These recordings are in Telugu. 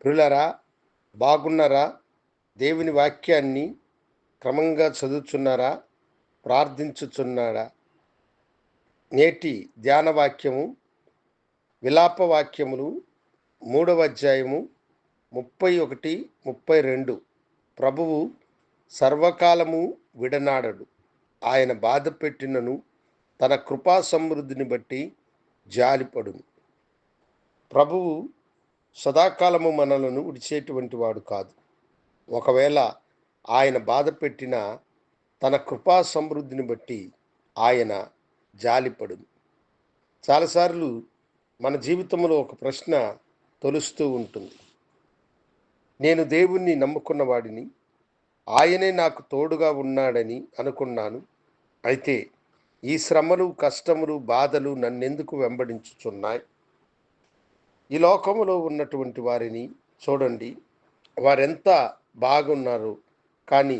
ప్రియులారా, బాగున్నారా? దేవుని వాక్యాన్ని క్రమంగా చదువుచున్నారా? ప్రార్థించుచున్నారా? నేటి ధ్యాన వాక్యము విలాప వాక్యములు 3వ అధ్యాయము 31, 32. ప్రభువు సర్వకాలము విడనాడడు. ఆయన బాధ పెట్టినను తన కృపా సమృద్ధిని బట్టి జాలిపడును. ప్రభువు సదాకాలము మనలను విడిచేటువంటి వాడు కాదు. ఒకవేళ ఆయన బాధ పెట్టిన తన కృపా సమృద్ధిని బట్టి ఆయన జాలిపడును. చాలాసార్లు మన జీవితంలో ఒక ప్రశ్న తొలుస్తూ ఉంటుంది. నేను దేవుణ్ణి నమ్ముకున్న వాడిని, ఆయనే నాకు తోడుగా ఉన్నాడని అనుకున్నాను. అయితే ఈ శ్రమలు, కష్టములు, బాధలు నన్నెందుకు వెంబడించుచున్నాయి? ఈ లోకములో ఉన్నటువంటి వారిని చూడండి, వారెంత బాగున్నారు. కానీ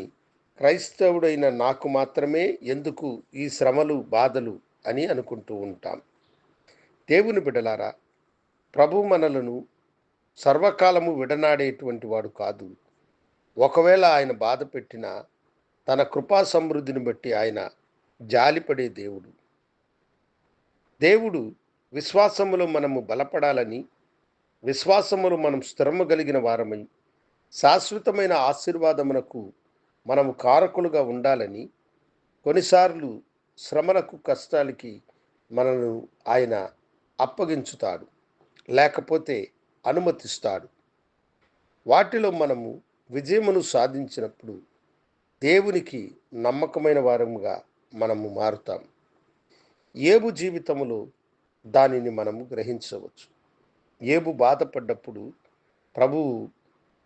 క్రైస్తవుడైన నాకు మాత్రమే ఎందుకు ఈ శ్రమలు, బాధలు అని అనుకుంటూ ఉంటాం. దేవుని బిడ్డలారా, ప్రభు మనలను సర్వకాలము విడనాడేటువంటి వాడు కాదు. ఒకవేళ ఆయన బాధ పెట్టినా తన కృపా సమృద్ధిని బట్టి ఆయన జాలిపడే దేవుడు. దేవుడు విశ్వాసములో మనము బలపడాలని, విశ్వాసములో మనం స్థిరము కలిగిన వారమై శాశ్వతమైన ఆశీర్వాదమునకు మనము కారకులుగా ఉండాలని కొన్నిసార్లు శ్రమలకు, కష్టాలకి మనను ఆయన అప్పగించుతాడు, లేకపోతే అనుమతిస్తాడు. వాటిలో మనము విజయమును సాధించినప్పుడు దేవునికి నమ్మకమైన వారముగా మనము మారుతాం. యోబు జీవితములో దానిని మనము గ్రహించవచ్చు. యోబు బాధపడ్డప్పుడు ప్రభువు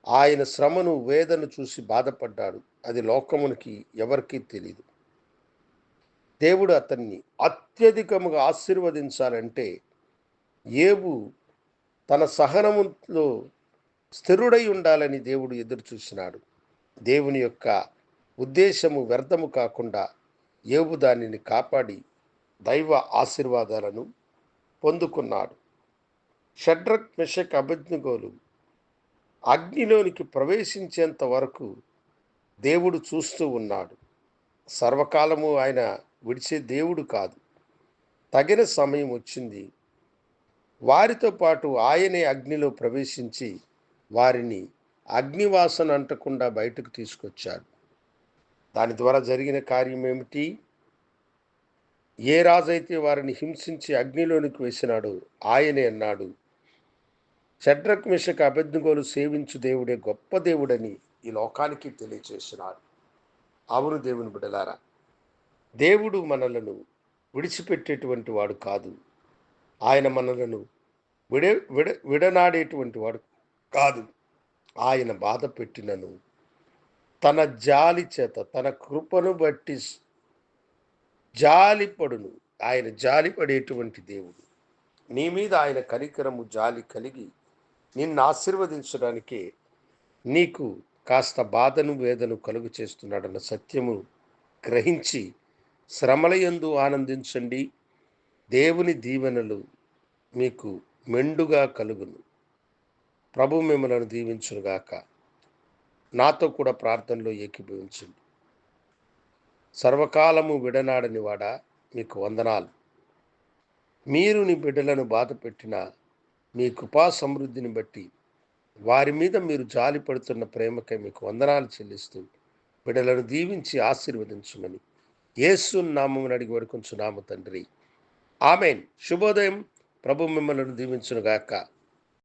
ఆయన శ్రమను, వేదన చూసి బాధపడ్డాడు. అది లోకమునికి ఎవరికీ తెలియదు. దేవుడు అతన్ని అత్యధికముగా ఆశీర్వదించాలంటే యోబు తన సహనములో స్థిరుడై ఉండాలని దేవుడు ఎదురు చూసినాడు. దేవుని యొక్క ఉద్దేశము వ్యర్థము కాకుండా యోబు దానిని కాపాడి దైవ ఆశీర్వాదాలను పొందుకున్నాడు. షడ్రక్, మెషక్, అబేద్నెగోలు అగ్నిలోనికి ప్రవేశించేంత వరకు దేవుడు చూస్తూ ఉన్నాడు. సర్వకాలము ఆయన విడిచే దేవుడు కాదు. తగిన సమయం వచ్చింది. వారితో పాటు ఆయనే అగ్నిలో ప్రవేశించి వారిని అగ్నివాసన అంటకుండా బయటకు తీసుకొచ్చాడు. దాని ద్వారా జరిగిన కార్యం ఏమిటి? ఏ రాజైతే వారిని హింసించి అగ్నిలోనికి వేసినాడో ఆయనే అన్నాడు, షడ్రక్, మెషక్, అబేద్నెగోలు సేవించు దేవుడే గొప్ప దేవుడని ఈ లోకానికి తెలియచేసినాడు. అవును దేవుని బిడ్డలారా, దేవుడు మనలను విడిచిపెట్టేటువంటి వాడు కాదు. ఆయన మనలను విడనాడేటువంటి వాడు కాదు. ఆయన బాధ పెట్టినను తన జాలి చేత, తన కృపను బట్టి జాలిపడును. ఆయన జాలిపడేటువంటి దేవుడు. నీ మీద ఆయన కనికరము, జాలి కలిగి నిన్ను ఆశీర్వదించడానికే నీకు కాస్త బాధను, వేదను కలుగు చేస్తున్నాడన్న సత్యము గ్రహించి శ్రమలయందు ఆనందించండి. దేవుని దీవెనలు మీకు మెండుగా కలుగును. ప్రభు మిమ్మల్ని దీవించునుగాక. నాతో కూడా ప్రార్థనలో ఏకీభవించండి. సర్వకాలము విడనాడని వాడా, మీకు వందనాలు. మీరు నీ బిడ్డలను బాధ పెట్టిన మీ కృపా సమృద్ధిని బట్టి వారి మీద మీరు జాలి పడుతున్న ప్రేమకై మీకు వందనాలు చెల్లిస్తూ బిడ్డలను దీవించి ఆశీర్వదించమని యేసు నామమున అడిగి వేడుకొంచున్నాము తండ్రి. ఆమేన్. శుభోదయం. ప్రభు మిమ్మల్ని దీవించునుగాక.